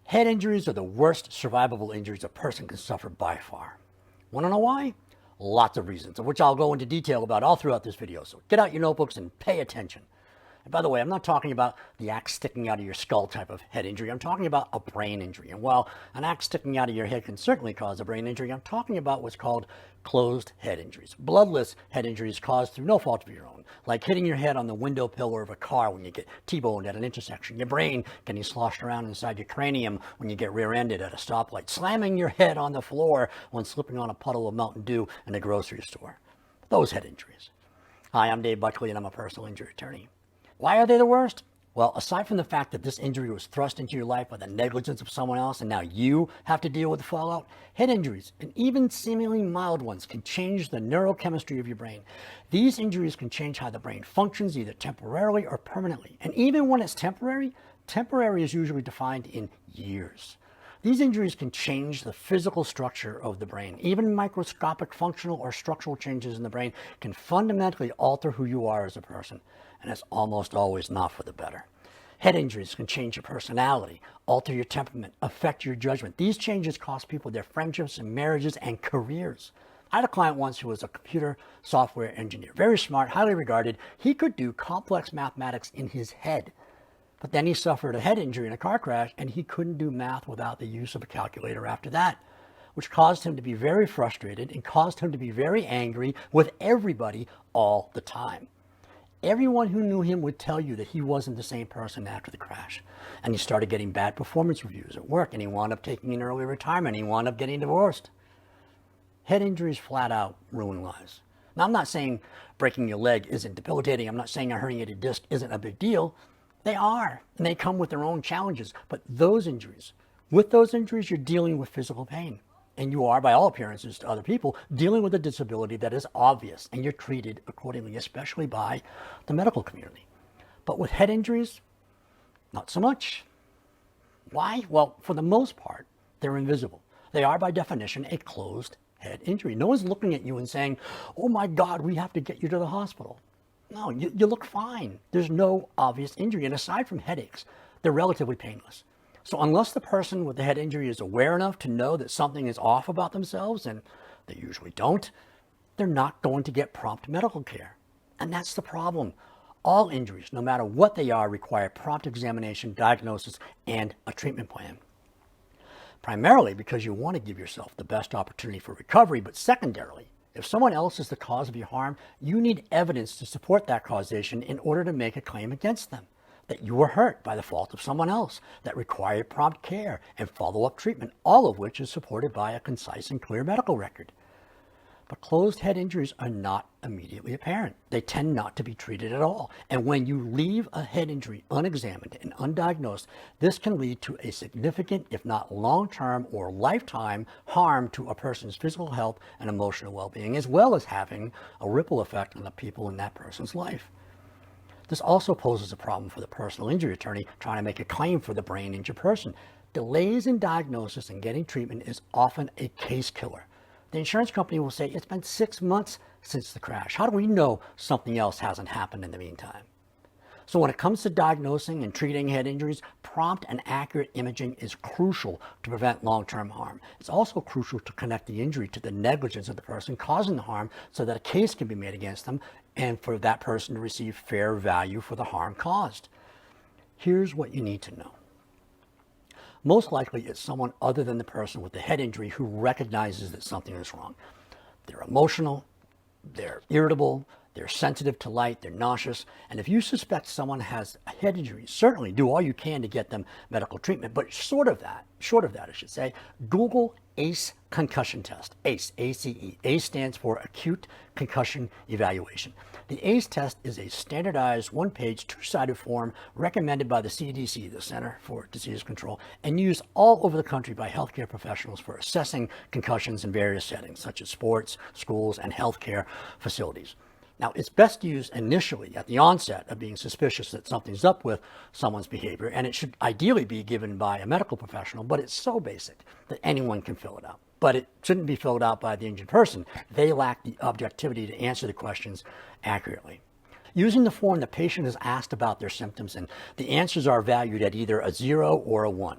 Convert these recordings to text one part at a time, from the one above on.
Head injuries are the worst survivable injuries a person can suffer by far. Want to know why? Lots of reasons, of which I'll go into detail about all throughout this video, so get out your notebooks and pay attention. And by the way, I'm not talking about the axe sticking out of your skull type of head injury. I'm talking about a brain injury. And while an axe sticking out of your head can certainly cause a brain injury, I'm talking about what's called closed head injuries. Bloodless head injuries caused through no fault of your own, like hitting your head on the window pillar of a car when you get T-boned at an intersection, your brain getting sloshed around inside your cranium when you get rear-ended at a stoplight, slamming your head on the floor when slipping on a puddle of Mountain Dew in a grocery store. Those head injuries. Hi, I'm Dave Buckley, and I'm a personal injury attorney. Why are they the worst? Well, aside from the fact that this injury was thrust into your life by the negligence of someone else and now you have to deal with the fallout, head injuries, and even seemingly mild ones, can change the neurochemistry of your brain. These injuries can change how the brain functions, either temporarily or permanently. And even when it's temporary, temporary is usually defined in years. These injuries can change the physical structure of the brain. Even microscopic functional or structural changes in the brain can fundamentally alter who you are as a person. And it's almost always not for the better. Head injuries can change your personality, alter your temperament, affect your judgment. These changes cost people their friendships and marriages and careers. I had a client once who was a computer software engineer, very smart, highly regarded. He could do complex mathematics in his head. But then he suffered a head injury in a car crash, and he couldn't do math without the use of a calculator after that, which caused him to be very frustrated and caused him to be very angry with everybody all the time. Everyone who knew him would tell you that he wasn't the same person after the crash. And he started getting bad performance reviews at work, and he wound up taking an early retirement, and he wound up getting divorced. Head injuries flat out ruin lives. Now, I'm not saying breaking your leg isn't debilitating. I'm not saying a herniated disc isn't a big deal. They are, and they come with their own challenges. But with those injuries, you're dealing with physical pain. And you are, by all appearances to other people, dealing with a disability that is obvious, and you're treated accordingly, especially by the medical community. But with head injuries, not so much. Why? Well, for the most part, they're invisible. They are, by definition, a closed head injury. No one's looking at you and saying, oh my God, we have to get you to the hospital. No, you look fine. There's no obvious injury. And aside from headaches, they're relatively painless. So unless the person with the head injury is aware enough to know that something is off about themselves, and they usually don't, they're not going to get prompt medical care. And that's the problem. All injuries, no matter what they are, require prompt examination, diagnosis, and a treatment plan. Primarily because you want to give yourself the best opportunity for recovery, but secondarily, if someone else is the cause of your harm, you need evidence to support that causation in order to make a claim against them. That you were hurt by the fault of someone else, that required prompt care and follow-up treatment, all of which is supported by a concise and clear medical record. But closed head injuries are not immediately apparent. They tend not to be treated at all. And when you leave a head injury unexamined and undiagnosed, this can lead to a significant, if not long-term or lifetime, harm to a person's physical health and emotional well-being, as well as having a ripple effect on the people in that person's life. This also poses a problem for the personal injury attorney trying to make a claim for the brain-injured person. Delays in diagnosis and getting treatment is often a case killer. The insurance company will say, it's been 6 months since the crash. How do we know something else hasn't happened in the meantime? So when it comes to diagnosing and treating head injuries, prompt and accurate imaging is crucial to prevent long-term harm. It's also crucial to connect the injury to the negligence of the person causing the harm so that a case can be made against them and for that person to receive fair value for the harm caused. Here's what you need to know. Most likely it's someone other than the person with the head injury who recognizes that something is wrong. They're emotional, they're irritable, they're sensitive to light, they're nauseous, and if you suspect someone has a head injury, certainly do all you can to get them medical treatment. But short of that, I should say, Google ACE concussion test. ACE, A-C-E. ACE stands for Acute Concussion Evaluation. The ACE test is a standardized one-page, two-sided form recommended by the CDC, the Center for Disease Control, and used all over the country by healthcare professionals for assessing concussions in various settings, such as sports, schools, and healthcare facilities. Now, it's best used initially at the onset of being suspicious that something's up with someone's behavior, and it should ideally be given by a medical professional, but it's so basic that anyone can fill it out. But it shouldn't be filled out by the injured person. They lack the objectivity to answer the questions accurately. Using the form, the patient is asked about their symptoms, and the answers are valued at either a 0 or a 1.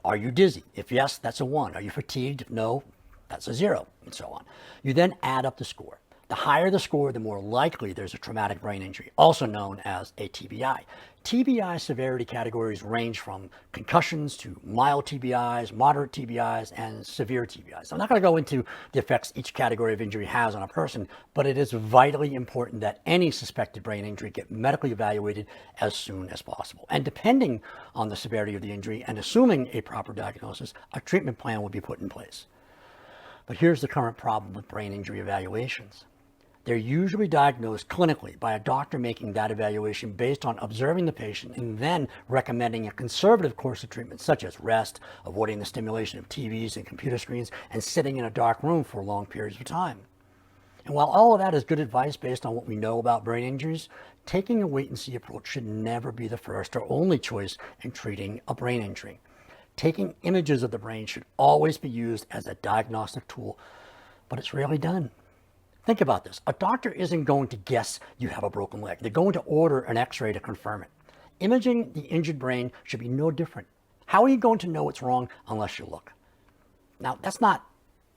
Are you dizzy? If yes, that's a 1. Are you fatigued? If no, that's a 0, and so on. You then add up the score. The higher the score, the more likely there's a traumatic brain injury, also known as a TBI. TBI severity categories range from concussions to mild TBIs, moderate TBIs, and severe TBIs. I'm not going to go into the effects each category of injury has on a person, but it is vitally important that any suspected brain injury get medically evaluated as soon as possible. And depending on the severity of the injury and assuming a proper diagnosis, a treatment plan will be put in place. But here's the current problem with brain injury evaluations. They're usually diagnosed clinically by a doctor making that evaluation based on observing the patient and then recommending a conservative course of treatment, such as rest, avoiding the stimulation of TVs and computer screens, and sitting in a dark room for long periods of time. And while all of that is good advice based on what we know about brain injuries, taking a wait-and-see approach should never be the first or only choice in treating a brain injury. Taking images of the brain should always be used as a diagnostic tool, but it's rarely done. Think about this. A doctor isn't going to guess you have a broken leg. They're going to order an x-ray to confirm it. Imaging the injured brain should be no different. How are you going to know what's wrong unless you look? Now, that's not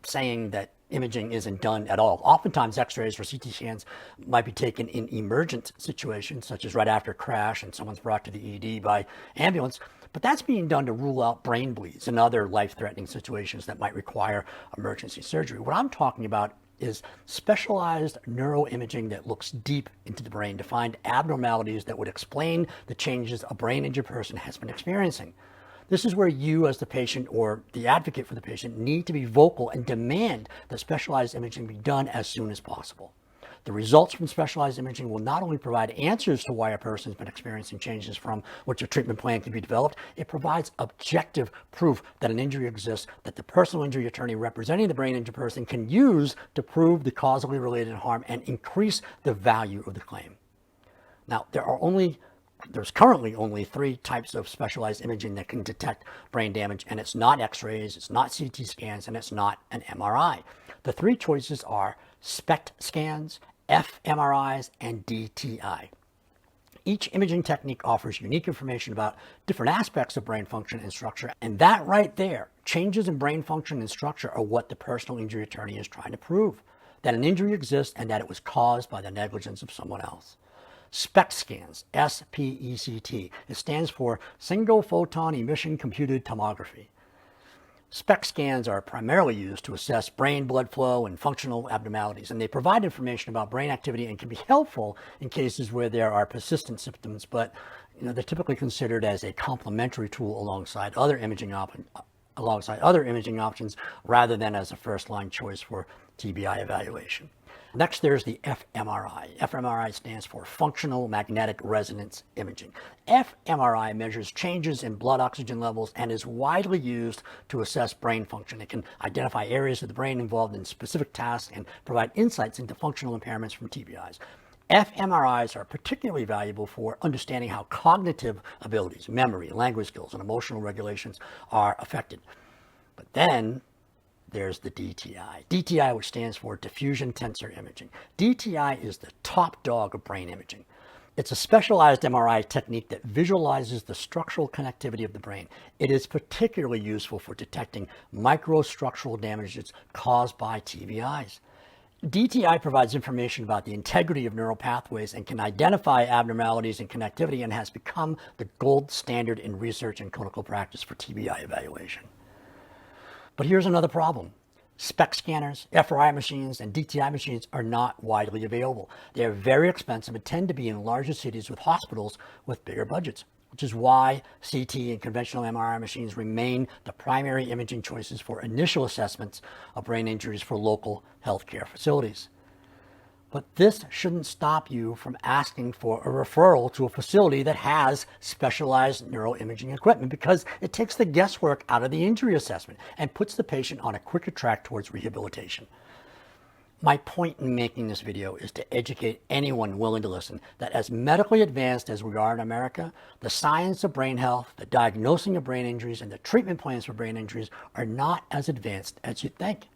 saying that imaging isn't done at all. Oftentimes, x-rays or CT scans might be taken in emergent situations, such as right after a crash and someone's brought to the ED by ambulance. But that's being done to rule out brain bleeds and other life-threatening situations that might require emergency surgery. What I'm talking about is specialized neuroimaging that looks deep into the brain to find abnormalities that would explain the changes a brain-injured person has been experiencing. This is where you, as the patient or the advocate for the patient, need to be vocal and demand that specialized imaging be done as soon as possible. The results from specialized imaging will not only provide answers to why a person has been experiencing changes from which a treatment plan can be developed, it provides objective proof that an injury exists that the personal injury attorney representing the brain injured person can use to prove the causally related harm and increase the value of the claim. Now, there's currently only 3 types of specialized imaging that can detect brain damage, and it's not x-rays, it's not CT scans, and it's not an MRI. The 3 choices are SPECT scans, fMRIs, and DTI. Each imaging technique offers unique information about different aspects of brain function and structure, and that right there, changes in brain function and structure, are what the personal injury attorney is trying to prove, that an injury exists and that it was caused by the negligence of someone else. SPECT scans, S-P-E-C-T, it stands for Single Photon Emission Computed Tomography. SPECT scans are primarily used to assess brain blood flow and functional abnormalities, and they provide information about brain activity and can be helpful in cases where there are persistent symptoms, but they're typically considered as a complementary tool alongside other imaging options rather than as a first-line choice for TBI evaluation. Next, there's the fMRI. fMRI stands for Functional Magnetic Resonance Imaging. fMRI measures changes in blood oxygen levels and is widely used to assess brain function. It can identify areas of the brain involved in specific tasks and provide insights into functional impairments from TBIs. fMRIs are particularly valuable for understanding how cognitive abilities, memory, language skills, and emotional regulations are affected. But then there's the DTI. DTI, which stands for Diffusion Tensor Imaging. DTI is the top dog of brain imaging. It's a specialized MRI technique that visualizes the structural connectivity of the brain. It is particularly useful for detecting microstructural damages caused by TBIs. DTI provides information about the integrity of neural pathways and can identify abnormalities in connectivity and has become the gold standard in research and clinical practice for TBI evaluation. But here's another problem. SPECT scanners, FRI machines, and DTI machines are not widely available. They are very expensive and tend to be in larger cities with hospitals with bigger budgets, which is why CT and conventional MRI machines remain the primary imaging choices for initial assessments of brain injuries for local healthcare facilities. But this shouldn't stop you from asking for a referral to a facility that has specialized neuroimaging equipment, because it takes the guesswork out of the injury assessment and puts the patient on a quicker track towards rehabilitation. My point in making this video is to educate anyone willing to listen that as medically advanced as we are in America, the science of brain health, the diagnosing of brain injuries, and the treatment plans for brain injuries are not as advanced as you'd think.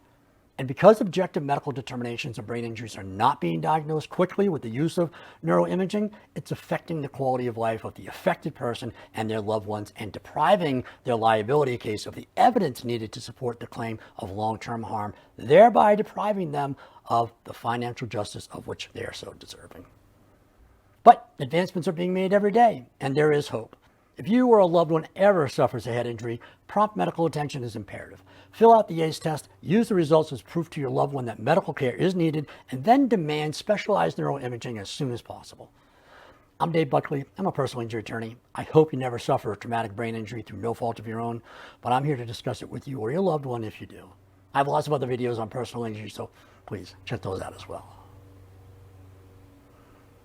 And because objective medical determinations of brain injuries are not being diagnosed quickly with the use of neuroimaging, it's affecting the quality of life of the affected person and their loved ones and depriving their liability case of the evidence needed to support the claim of long-term harm, thereby depriving them of the financial justice of which they are so deserving. But advancements are being made every day, and there is hope. If you or a loved one ever suffers a head injury, prompt medical attention is imperative. Fill out the ACE test, use the results as proof to your loved one that medical care is needed, and then demand specialized neuroimaging as soon as possible. I'm Dave Buckley. I'm a personal injury attorney. I hope you never suffer a traumatic brain injury through no fault of your own, but I'm here to discuss it with you or your loved one if you do. I have lots of other videos on personal injury, so please check those out as well.